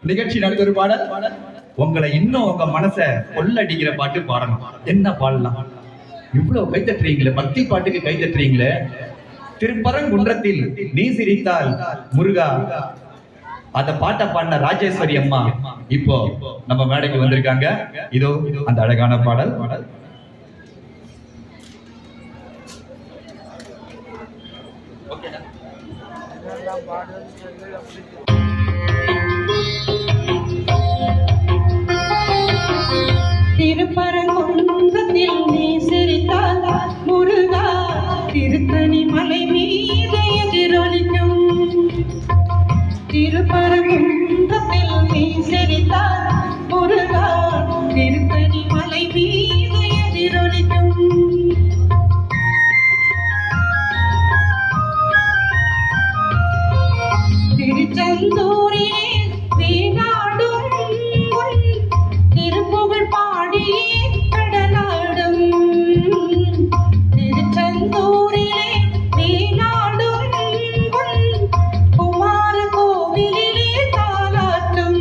நிகழ்ச்சி நடந்த பாடல் உங்களை இன்னும் உங்க மனசை கொள்ளடிக்கிற பாட்டு பாடணும். என்ன பாடலாம்? இவ்வளவு கைத்தட்டுறீங்களே, பக்தி பாட்டுக்கு கைத்தட்டுறீங்களே. திருப்பரங்குன்றத்தில் நீ சிரித்தால் முருகா அந்த பாட்டை பாடின ராஜேஸ்வரி அம்மா இப்போ நம்ம மேடைக்கு வந்திருக்காங்க. இதோ அந்த அழகான பாடல். திருப்பரங்குன்றத்தில் நீ சிரித்தால் முருகா திருத்தணி மலை மீது எதிரொலிக்கும். திருப்பரங்குன்றத்தில் நீ சிரித்தால் முருகா திருத்தணி மலை மீது எதிரொலிக்கும். திருச்செந்தூரிலே வீணாடும் திருப்புகழ் பாடியே கடலாடும். திருச்செந்தூரிலே வீணாடும் குமார கோவிலிலே தாலாட்டும்.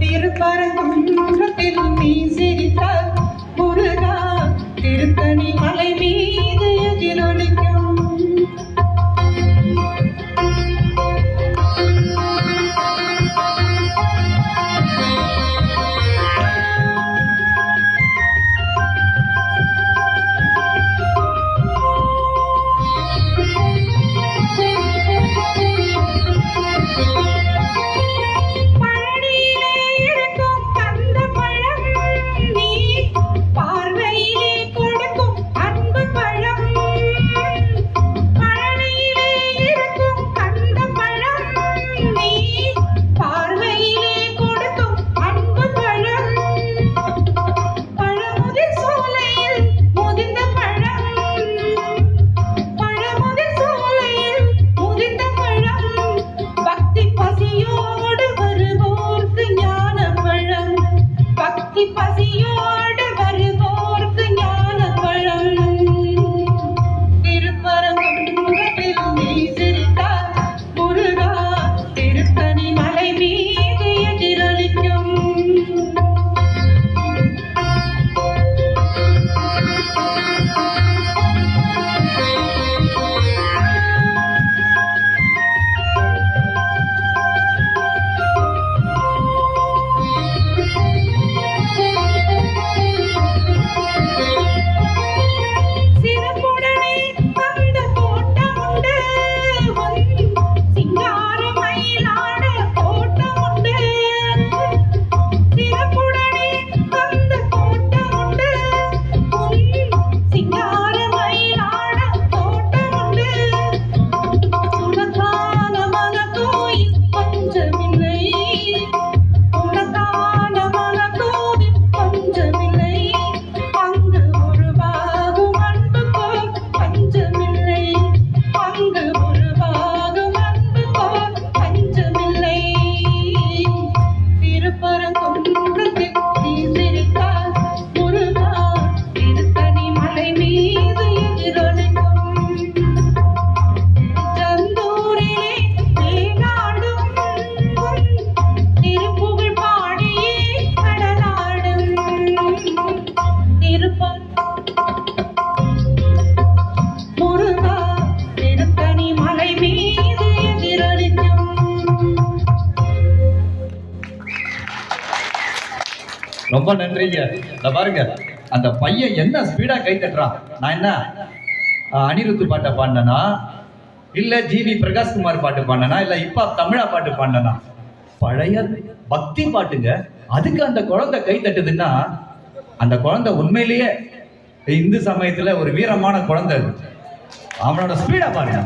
திருப்பரங்குன்றத்தில் நீ சிரித்தால் முருகா திருத்தணி மலை மீது எதிரொலிக்கும். பசியோடு வருவோர்க்கு ஞானப்பழம். திருப்பரங்குன்றத்தில் நீ சிரித்தால் முருகா திருத்தணி மலை மீது எதிரொலிக்கும். ரொம்ப நன்றிங்க. பாருங்க அந்த பையன் என்ன ஸ்பீடா கை தட்டுறான். நான் என்ன அனிருத்து பாட்டை பாடினா, இல்ல ஜிவி பிரகாஷ்குமார் பாட்டு பாடினா, இல்ல இப்ப தமிழா பாட்டு பாடினா, பழைய பக்தி பாட்டுங்க. அதுக்கு அந்த குழந்தை கை தட்டுதுன்னா அந்த குழந்தை உண்மையிலேயே இந்து சமயத்துல ஒரு வீரமான குழந்தை. அவனோட ஸ்பீடா பாருங்க.